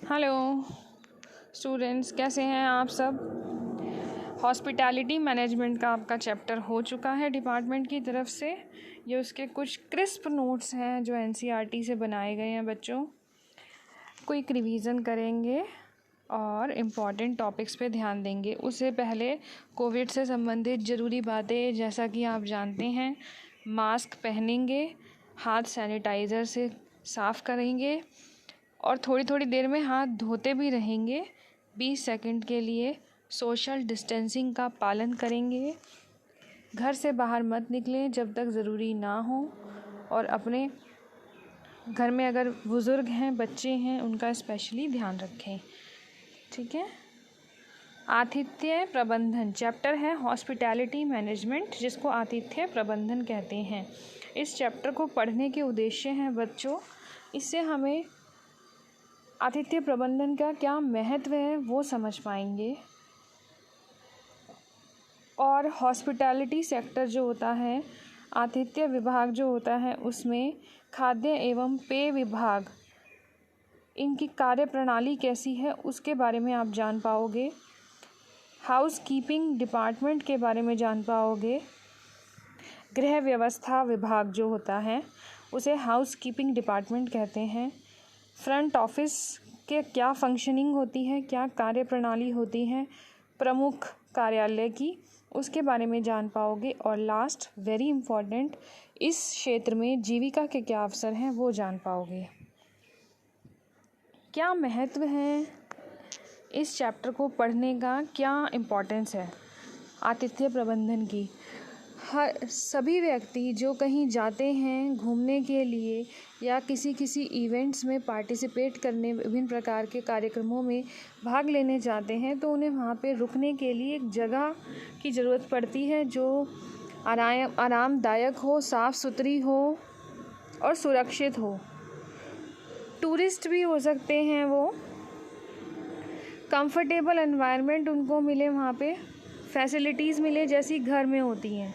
Hello students, कैसे हैं आप सब। हॉस्पिटैलिटी मैनेजमेंट का आपका चैप्टर हो चुका है डिपार्टमेंट की तरफ से। ये उसके कुछ क्रिस्प नोट्स हैं जो एनसीईआरटी से बनाए गए हैं। बच्चों क्विक रिवीजन करेंगे और इम्पॉर्टेंट टॉपिक्स पे ध्यान देंगे। उससे पहले कोविड से संबंधित ज़रूरी बातें, जैसा कि आप जानते हैं, मास्क पहनेंगे, हाथ सैनिटाइज़र से साफ़ करेंगे और थोड़ी थोड़ी देर में हाथ धोते भी रहेंगे। 20 सेकंड के लिए सोशल डिस्टेंसिंग का पालन करेंगे। घर से बाहर मत निकलें जब तक ज़रूरी ना हो, और अपने घर में अगर बुज़ुर्ग हैं, बच्चे हैं, उनका स्पेशली ध्यान रखें। ठीक है। आतिथ्य प्रबंधन चैप्टर है हॉस्पिटैलिटी मैनेजमेंट, जिसको आतिथ्य प्रबंधन कहते हैं। इस चैप्टर को पढ़ने के उद्देश्य हैं बच्चों, इससे हमें आतिथ्य प्रबंधन का क्या महत्व है वो समझ पाएंगे। और हॉस्पिटैलिटी सेक्टर जो होता है, आतिथ्य विभाग जो होता है, उसमें खाद्य एवं पेय विभाग, इनकी कार्यप्रणाली कैसी है उसके बारे में आप जान पाओगे। हाउस कीपिंग डिपार्टमेंट के बारे में जान पाओगे। गृह व्यवस्था विभाग जो होता है उसे हाउस कीपिंग डिपार्टमेंट कहते हैं। फ्रंट ऑफिस के क्या फंक्शनिंग होती है, क्या कार्यप्रणाली होती है प्रमुख कार्यालय की, उसके बारे में जान पाओगे। और लास्ट वेरी इम्पॉर्टेंट, इस क्षेत्र में जीविका के क्या अवसर हैं वो जान पाओगे। क्या महत्व है इस चैप्टर को पढ़ने का, क्या इम्पोर्टेंस है आतिथ्य प्रबंधन की। हर सभी व्यक्ति जो कहीं जाते हैं घूमने के लिए या किसी इवेंट्स में पार्टिसिपेट करने, विभिन्न प्रकार के कार्यक्रमों में भाग लेने जाते हैं, तो उन्हें वहाँ पे रुकने के लिए एक जगह की ज़रूरत पड़ती है जो आरामदायक हो, साफ़ सुथरी हो और सुरक्षित हो। टूरिस्ट भी हो सकते हैं वो, कंफर्टेबल एनवायरनमेंट उनको मिले, वहाँ पे फैसिलिटीज़ मिले जैसी घर में होती हैं।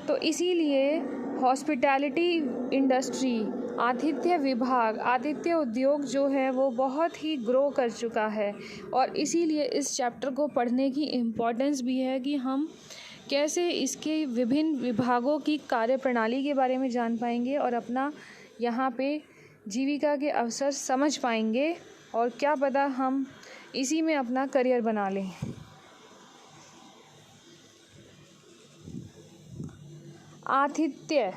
तो इसीलिए हॉस्पिटैलिटी इंडस्ट्री, आतिथ्य विभाग, आतिथ्य उद्योग जो है वो बहुत ही ग्रो कर चुका है। और इसीलिए इस चैप्टर को पढ़ने की इम्पोर्टेंस भी है कि हम कैसे इसके विभिन्न विभागों की कार्यप्रणाली के बारे में जान पाएंगे और अपना यहाँ पे जीविका के अवसर समझ पाएंगे, और क्या पता हम इसी में अपना करियर बना लें। आतिथ्य,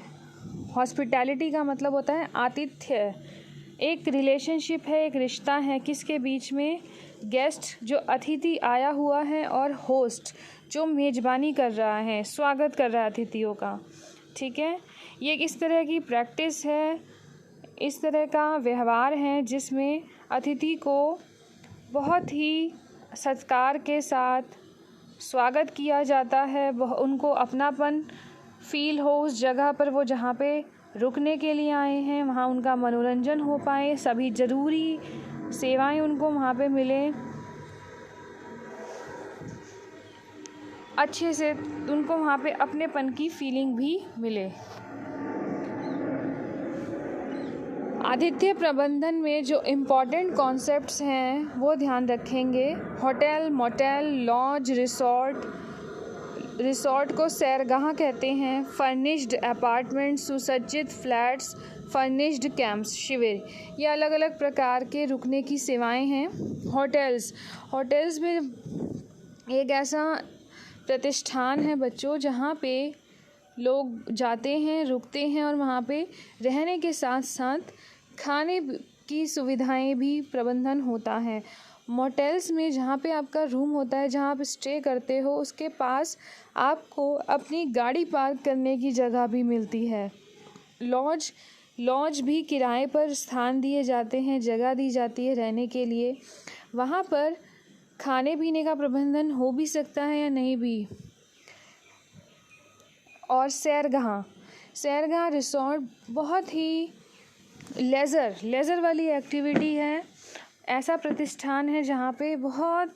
हॉस्पिटैलिटी का मतलब होता है आतिथ्य। एक रिलेशनशिप है, एक रिश्ता है किसके बीच में, गेस्ट जो अतिथि आया हुआ है और होस्ट जो मेज़बानी कर रहा है, स्वागत कर रहा है अतिथियों का। ठीक है। ये इस तरह की प्रैक्टिस है, इस तरह का व्यवहार है जिसमें अतिथि को बहुत ही सत्कार के साथ स्वागत किया जाता है। उनको अपनापन फील हो उस जगह पर, वो जहाँ पे रुकने के लिए आए हैं वहाँ उनका मनोरंजन हो पाए, सभी ज़रूरी सेवाएं उनको वहाँ पे मिलें, अच्छे से उनको वहाँ पे अपनेपन की फीलिंग भी मिले। आतिथ्य प्रबंधन में जो इम्पॉर्टेंट कॉन्सेप्ट्स हैं वो ध्यान रखेंगे। होटल, मोटेल, लॉज, रिसोर्ट को सैरगाह कहते हैं। फर्निश्ड अपार्टमेंट, सुसज्जित फ्लैट्स, फर्निश्ड कैंप्स, शिविर, ये अलग अलग प्रकार के रुकने की सेवाएं हैं। होटल्स में एक ऐसा प्रतिष्ठान है बच्चों जहाँ पे लोग जाते हैं, रुकते हैं और वहाँ पे रहने के साथ साथ खाने की सुविधाएं भी प्रबंधन होता है। मोटेल्स में जहाँ पे आपका रूम होता है, जहाँ आप स्टे करते हो, उसके पास आपको अपनी गाड़ी पार्क करने की जगह भी मिलती है। लॉज भी किराए पर स्थान दिए जाते हैं, जगह दी जाती है रहने के लिए। वहाँ पर खाने पीने का प्रबंधन हो भी सकता है या नहीं भी। और सैरगाह रिसोर्ट बहुत ही लेज़र वाली एक्टिविटी है। ऐसा प्रतिष्ठान है जहाँ पे बहुत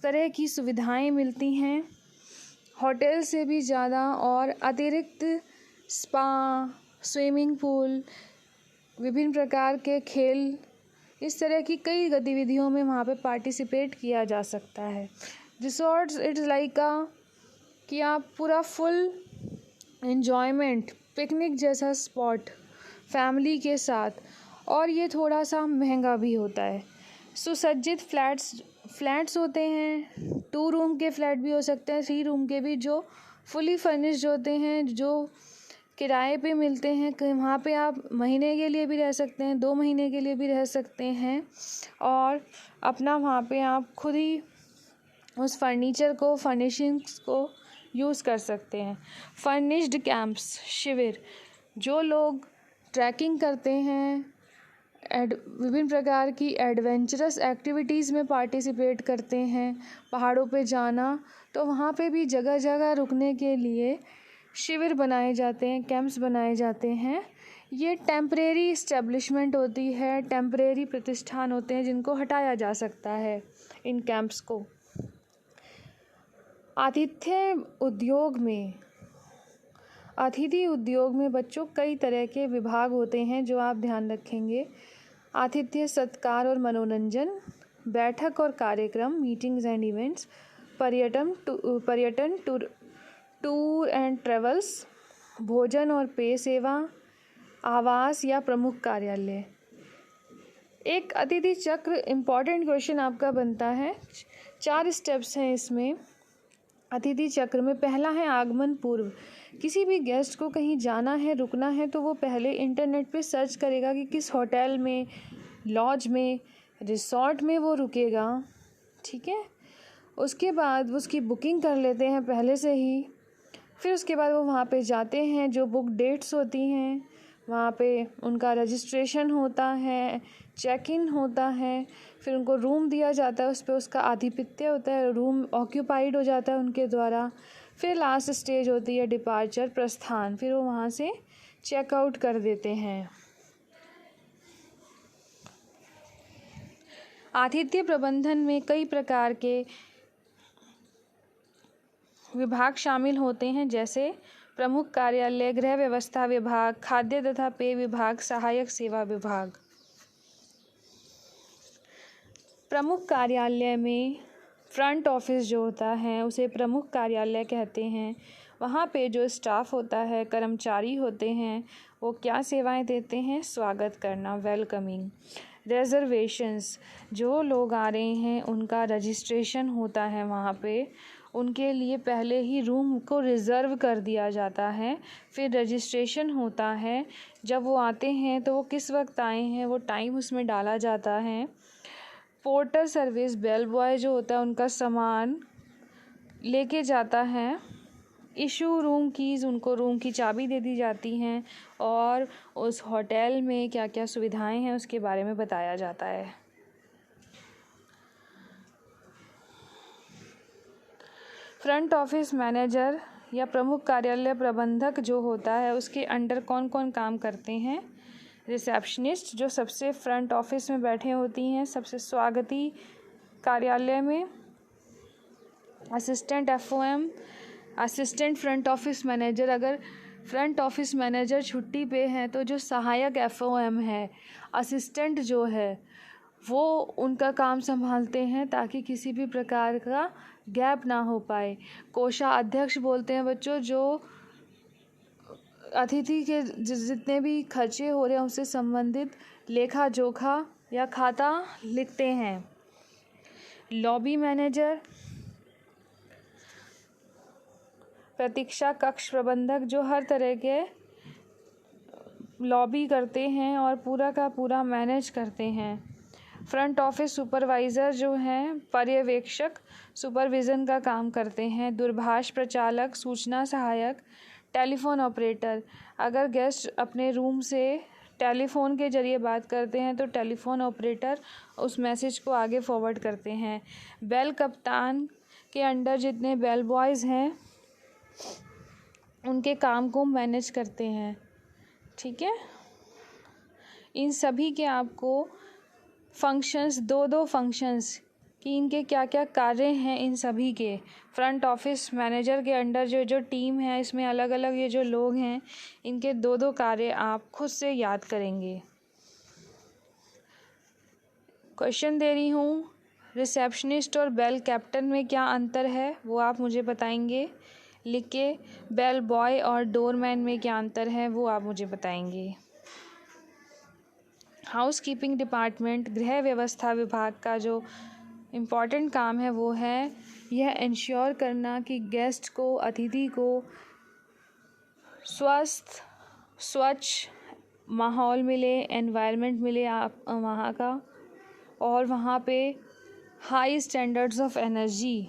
तरह की सुविधाएं मिलती हैं, होटल से भी ज़्यादा, और अतिरिक्त स्पा, स्विमिंग पूल, विभिन्न प्रकार के खेल इस तरह की कई गतिविधियों में वहाँ पे पार्टिसिपेट किया जा सकता है। रिसोर्ट्स इट्स लाइक कि आप पूरा फुल एन्जॉयमेंट, पिकनिक जैसा स्पॉट फैमिली के साथ, और ये थोड़ा सा महंगा भी होता है। सुसज्जित फ्लैट्स होते हैं, 2 रूम के फ्लैट भी हो सकते हैं, 3 रूम के भी, जो फुली फर्निश्ड होते हैं, जो किराए पे मिलते हैं। वहाँ पे आप महीने के लिए भी रह सकते हैं, 2 महीने के लिए भी रह सकते हैं, और अपना वहाँ पे आप खुद ही उस फर्निशिंग्स को यूज़ कर सकते हैं। फर्निश्ड कैंप्स, शिविर, जो लोग ट्रैकिंग करते हैं, विभिन्न प्रकार की एडवेंचरस एक्टिविटीज़ में पार्टिसिपेट करते हैं, पहाड़ों पे जाना, तो वहाँ पे भी जगह जगह रुकने के लिए शिविर बनाए जाते हैं, कैंप्स बनाए जाते हैं। ये टेम्परेरी इस्टेब्लिशमेंट होती है, टेम्परेरी प्रतिष्ठान होते हैं जिनको हटाया जा सकता है इन कैंप्स को। अतिथि उद्योग में बच्चों कई तरह के विभाग होते हैं जो आप ध्यान रखेंगे। आतिथ्य सत्कार और मनोरंजन, बैठक और कार्यक्रम, मीटिंग्स एंड इवेंट्स, पर्यटन टूर एंड ट्रेवल्स, भोजन और पेय सेवा, आवास या प्रमुख कार्यालय। एक अतिथि चक्र इम्पॉर्टेंट क्वेश्चन आपका बनता है। 4 स्टेप्स हैं इसमें अतिथि चक्र में। पहला है आगमन पूर्व। किसी भी गेस्ट को कहीं जाना है, रुकना है, तो वो पहले इंटरनेट पे सर्च करेगा कि किस होटल में, लॉज में, रिसॉर्ट में वो रुकेगा, ठीक है। उसके बाद उसकी बुकिंग कर लेते हैं पहले से ही। फिर उसके बाद वो वहाँ पे जाते हैं, जो बुक डेट्स होती हैं वहाँ पे उनका रजिस्ट्रेशन होता है, चेक इन होता है, फिर उनको रूम दिया जाता है, उस पर उसका आधिपत्य होता है, रूम ऑक्यूपाइड हो जाता है उनके द्वारा। फिर लास्ट स्टेज होती है डिपार्चर, प्रस्थान, फिर वो वहाँ से चेकआउट कर देते हैं। आतिथ्य प्रबंधन में कई प्रकार के विभाग शामिल होते हैं, जैसे प्रमुख कार्यालय, गृह व्यवस्था विभाग, खाद्य तथा पेय विभाग, सहायक सेवा विभाग। प्रमुख कार्यालय में फ्रंट ऑफिस जो होता है उसे प्रमुख कार्यालय कहते हैं। वहाँ पे जो स्टाफ होता है, कर्मचारी होते हैं, वो क्या सेवाएं देते हैं? स्वागत करना, वेलकमिंग। रिजर्वेशंस, जो लोग आ रहे हैं उनका रजिस्ट्रेशन होता है वहाँ पे, उनके लिए पहले ही रूम को रिज़र्व कर दिया जाता है, फिर रजिस्ट्रेशन होता है। जब वो आते हैं तो वो किस वक्त आए हैं वो टाइम उसमें डाला जाता है। पोर्टर सर्विस, बेल बॉय जो होता है उनका सामान लेके जाता है। इशू रूम कीज़, उनको रूम की चाबी दे दी जाती हैं, और उस होटल में क्या क्या सुविधाएं हैं उसके बारे में बताया जाता है। फ्रंट ऑफिस मैनेजर या प्रमुख कार्यालय प्रबंधक जो होता है उसके अंडर कौन कौन काम करते हैं? रिसेप्शनिस्ट, जो सबसे फ्रंट ऑफिस में बैठे होती हैं, सबसे स्वागती कार्यालय में। Assistant FOM, assistant front office manager, अगर फ्रंट ऑफिस मैनेजर छुट्टी पे हैं तो जो सहायक FOM है, असिस्टेंट जो है, वो उनका काम संभालते हैं ताकि किसी भी प्रकार का गैप ना हो पाए। कोषाध्यक्ष बोलते हैं बच्चों, जो अतिथि के जितने भी खर्चे हो रहे हैं उससे संबंधित लेखा जोखा या खाता लिखते हैं। लॉबी मैनेजर, प्रतीक्षा कक्ष प्रबंधक, जो हर तरह के लॉबी करते हैं और पूरा का पूरा मैनेज करते हैं। फ्रंट ऑफिस सुपरवाइज़र जो हैं, पर्यवेक्षक, सुपरविज़न का काम करते हैं। दूरभाष प्रचालक, सूचना सहायक, टेलीफोन ऑपरेटर, अगर गेस्ट अपने रूम से टेलीफोन के ज़रिए बात करते हैं तो टेलीफोन ऑपरेटर उस मैसेज को आगे फॉरवर्ड करते हैं। बेल कप्तान के अंडर जितने बेल बॉयज़ हैं उनके काम को मैनेज करते हैं, ठीक है। इन सभी के आपको फंक्शंस, दो फंक्शंस कि इनके क्या क्या कार्य हैं, इन सभी के फ्रंट ऑफिस मैनेजर के अंडर जो टीम है, इसमें अलग अलग ये जो लोग हैं, इनके दो कार्य आप खुद से याद करेंगे। क्वेश्चन दे रही हूँ, रिसेप्शनिस्ट और बेल कैप्टन में क्या अंतर है वो आप मुझे बताएंगे लिख के। बेल बॉय और डोरमैन में क्या अंतर है वो आप मुझे बताएंगे। हाउस कीपिंग डिपार्टमेंट, गृह व्यवस्था विभाग का जो इम्पॉर्टेंट काम है वो है यह इंश्योर करना कि गेस्ट को, अतिथि को स्वस्थ स्वच्छ माहौल मिले, एनवायरनमेंट मिले आप वहाँ का, और वहाँ पे high standards of energy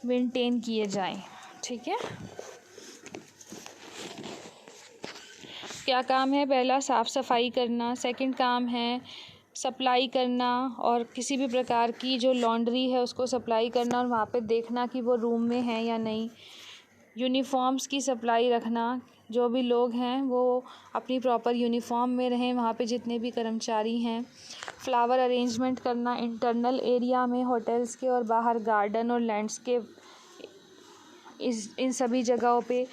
maintain किए जाएं। ठीक है। क्या काम है? पहला साफ़ सफाई करना, सेकंड काम है सप्लाई करना और किसी भी प्रकार की जो लॉन्ड्री है उसको सप्लाई करना और वहाँ पे देखना कि वो रूम में है या नहीं। यूनिफॉर्म्स की सप्लाई रखना, जो भी लोग हैं वो अपनी प्रॉपर यूनिफॉर्म में रहें, वहाँ पे जितने भी कर्मचारी हैं। फ्लावर अरेंजमेंट करना इंटरनल एरिया में, होटल्स के और बाहर गार्डन और लैंडस्केप, इन सभी जगहों पे।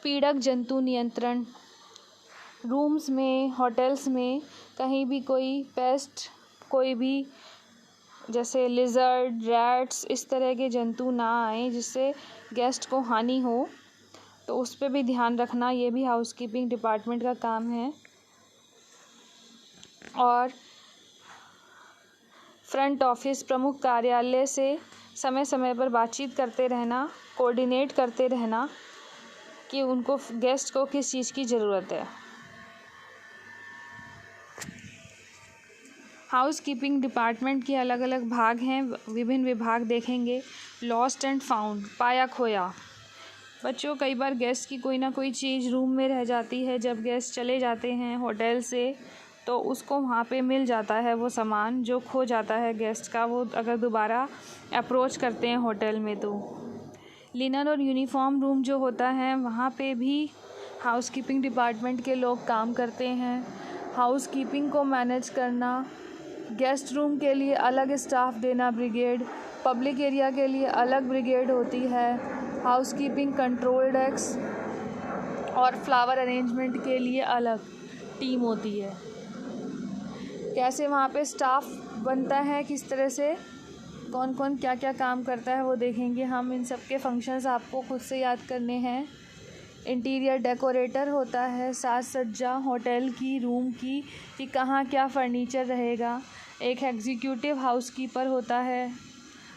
पीड़क जंतु नियंत्रण, रूम्स में, होटल्स में कहीं भी कोई पेस्ट, कोई भी जैसे लिजर्ड, रैट्स, इस तरह के जंतु ना आए जिससे गेस्ट को हानि हो, तो उस पर भी ध्यान रखना, ये भी हाउसकीपिंग डिपार्टमेंट का काम है। और फ्रंट ऑफिस, प्रमुख कार्यालय से समय समय पर बातचीत करते रहना, कोऑर्डिनेट करते रहना कि उनको, गेस्ट को किस चीज़ की ज़रूरत है। हाउस कीपिंग डिपार्टमेंट के अलग अलग भाग हैं, विभिन्न विभाग देखेंगे। लॉस्ट एंड फाउंड, पाया खोया। बच्चों, कई बार गेस्ट की कोई ना कोई चीज़ रूम में रह जाती है। जब गेस्ट चले जाते हैं होटल से तो उसको वहाँ पे मिल जाता है वो सामान जो खो जाता है गेस्ट का, वो अगर दोबारा अप्रोच करते हैं होटल में तो। लिनन और यूनिफॉर्म रूम जो होता है वहाँ पे भी हाउसकीपिंग डिपार्टमेंट के लोग काम करते हैं। हाउसकीपिंग को मैनेज करना, गेस्ट रूम के लिए अलग स्टाफ देना ब्रिगेड, पब्लिक एरिया के लिए अलग ब्रिगेड होती है, हाउसकीपिंग कंट्रोल डेस्क और फ्लावर अरेंजमेंट के लिए अलग टीम होती है। कैसे वहाँ पे स्टाफ बनता है, किस तरह से कौन कौन क्या क्या काम करता है वो देखेंगे हम। इन सब के फंक्शंस आपको खुद से याद करने हैं। इंटीरियर डेकोरेटर होता है, साज सज्जा होटल की, रूम की, कि कहाँ क्या फर्नीचर रहेगा। एक एग्जीक्यूटिव हाउसकीपर होता है,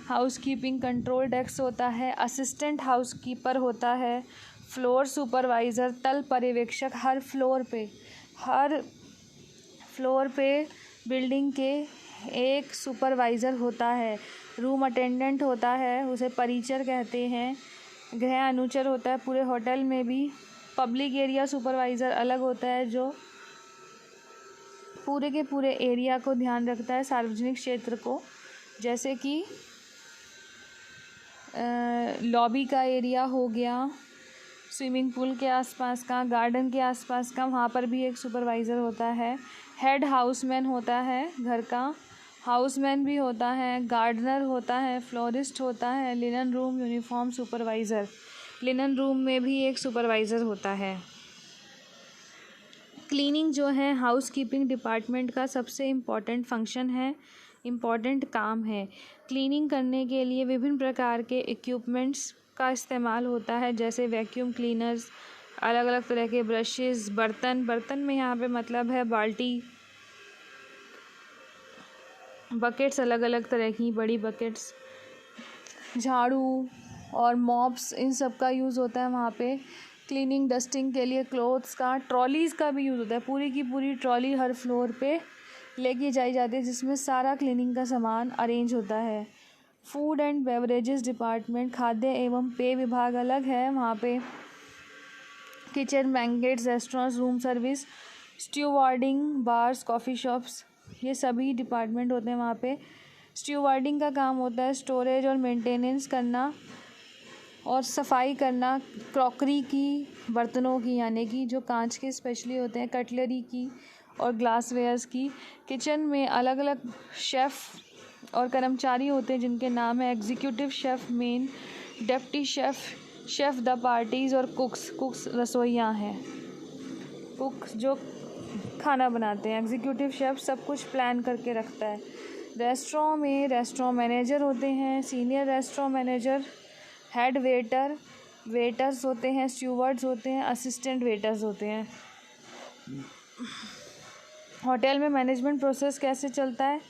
हाउसकीपिंग कंट्रोल डेस्क होता है, असिस्टेंट हाउसकीपर होता है, फ्लोर सुपरवाइज़र, तल पर्यवेक्षक, हर फ्लोर पे बिल्डिंग के एक सुपरवाइज़र होता है। रूम अटेंडेंट होता है, उसे परिचर कहते हैं। गृह अनुचर होता है पूरे होटल में भी। पब्लिक एरिया सुपरवाइज़र अलग होता है जो पूरे के पूरे एरिया को ध्यान रखता है, सार्वजनिक क्षेत्र को, जैसे कि लॉबी का एरिया हो गया, स्विमिंग पूल के आसपास का, गार्डन के आसपास का, वहाँ पर भी एक सुपरवाइज़र होता है। हेड हाउसमैन होता है घर का, हाउसमैन भी होता है, गार्डनर होता है, फ्लोरिस्ट होता है। Linen room uniform supervisor, linen room में भी एक सुपरवाइज़र होता है। क्लीनिंग जो है हाउसकीपिंग डिपार्टमेंट का सबसे इम्पॉर्टेंट फंक्शन है, इम्पॉर्टेंट काम है। क्लीनिंग करने के लिए विभिन्न प्रकार के इक्विपमेंट्स का इस्तेमाल होता है, जैसे वैक्यूम क्लीनर्स, अलग अलग तरह के ब्रशेस, बर्तन में यहाँ पे मतलब है बाल्टी, बकेट्स, अलग अलग तरह की बड़ी बकेट्स, झाड़ू और मॉप्स, इन सब का यूज़ होता है वहाँ पे। क्लीनिंग डस्टिंग के लिए क्लोथ्स का, ट्रॉलीज़ का भी यूज़ होता है। पूरी की पूरी ट्रॉली हर फ्लोर पे लेके जाई जाती है जिसमें सारा क्लीनिंग का सामान अरेंज होता है। फूड एंड बेवरेजेस डिपार्टमेंट, खाद्य एवं पेय विभाग अलग है, वहाँ पे kitchen, banquets, restaurants, room service, stewarding, bars, coffee shops, ये सभी डिपार्टमेंट होते हैं वहाँ पे। स्टीवर्डिंग का काम होता है स्टोरेज और मेंटेनेंस करना और सफाई करना, क्रॉकरी की, बर्तनों की, यानी कि जो कांच के स्पेशली होते हैं, कटलरी की और ग्लासवेयर्स की। किचन में अलग अलग शेफ़ और कर्मचारी होते हैं जिनके नाम है executive chef, main, deputy chef, chef the parties और कुक्स रसोइयाँ हैं। कुक जो खाना बनाते हैं। एग्जीक्यूटिव शेफ़ सब कुछ प्लान करके रखता है। रेस्टोरेंट में रेस्टोरेंट मैनेजर होते हैं, senior restaurant manager, head waiter, waiters होते हैं, स्टूवर्ड्स होते हैं, असिस्टेंट वेटर्स होते हैं। होटल में मैनेजमेंट प्रोसेस कैसे चलता है?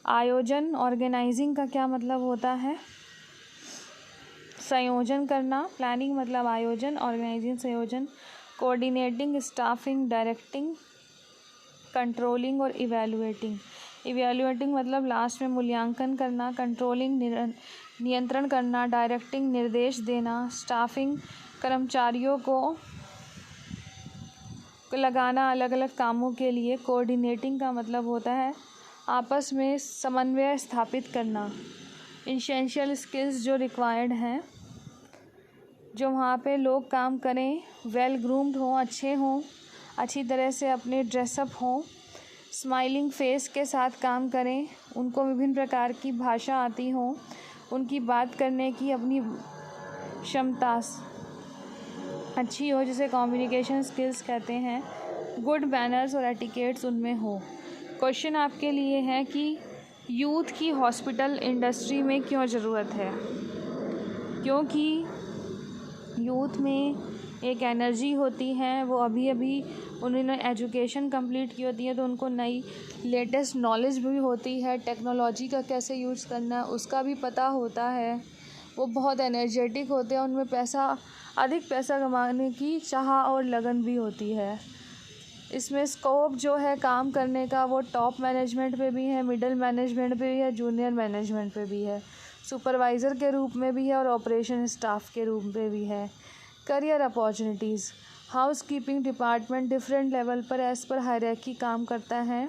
आयोजन, ऑर्गेनाइजिंग का क्या मतलब होता है? संयोजन करना, प्लानिंग मतलब आयोजन, ऑर्गेनाइजिंग संयोजन, कोऑर्डिनेटिंग, स्टाफिंग, डायरेक्टिंग, कंट्रोलिंग और इवैल्यूएटिंग। इवैल्यूएटिंग मतलब लास्ट में मूल्यांकन करना, कंट्रोलिंग नियंत्रण करना, डायरेक्टिंग निर्देश देना, स्टाफिंग कर्मचारियों को लगाना अलग अलग कामों के लिए। कोऑर्डिनेटिंग का मतलब होता है आपस में समन्वय स्थापित करना। एसेंशियल स्किल्स जो रिक्वायर्ड हैं, जो वहाँ पे लोग काम करें, वेल ग्रूम्ड हों, अच्छे हों, अच्छी तरह से अपने ड्रेसअप हों, स्माइलिंग फेस के साथ काम करें, उनको विभिन्न प्रकार की भाषा आती हो, उनकी बात करने की अपनी क्षमता अच्छी हो, जिसे कम्युनिकेशन स्किल्स कहते हैं। गुड मैनर्स और एटिकेट्स उनमें हो। क्वेश्चन आपके लिए है कि यूथ की हॉस्पिटल इंडस्ट्री में क्यों ज़रूरत है? क्योंकि यूथ में एक एनर्जी होती है, वो अभी उन्होंने एजुकेशन कंप्लीट की होती है, तो उनको नई लेटेस्ट नॉलेज भी होती है, टेक्नोलॉजी का कैसे यूज़ करना है उसका भी पता होता है। वो बहुत एनर्जेटिक होते हैं, उनमें अधिक पैसा कमाने की चाह और लगन भी होती है। इसमें स्कोप जो है काम करने का वो टॉप मैनेजमेंट पे भी है, मिडिल मैनेजमेंट पे भी है, जूनियर मैनेजमेंट पे भी है, सुपरवाइज़र के रूप में भी है और ऑपरेशन स्टाफ के रूप में भी है। Career opportunities, house keeping department different level पर एज पर हायरार्की काम करता है।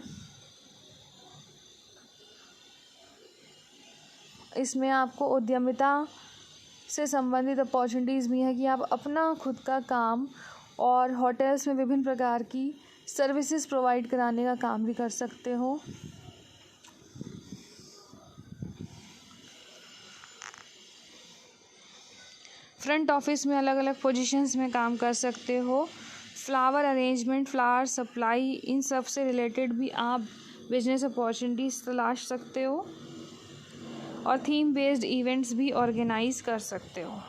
इसमें आपको उद्यमिता से संबंधित अपॉर्चुनिटीज़ भी हैं कि आप अपना खुद का काम और होटल्स में विभिन्न प्रकार की सर्विसेज प्रोवाइड कराने का काम भी कर सकते हो। फ्रंट ऑफिस में अलग अलग पोजीशंस में काम कर सकते हो। फ्लावर अरेंजमेंट, फ्लावर सप्लाई, इन सब से रिलेटेड भी आप बिजनेस अपॉर्चुनिटीज़ तलाश सकते हो और थीम बेस्ड इवेंट्स भी ऑर्गेनाइज कर सकते हो।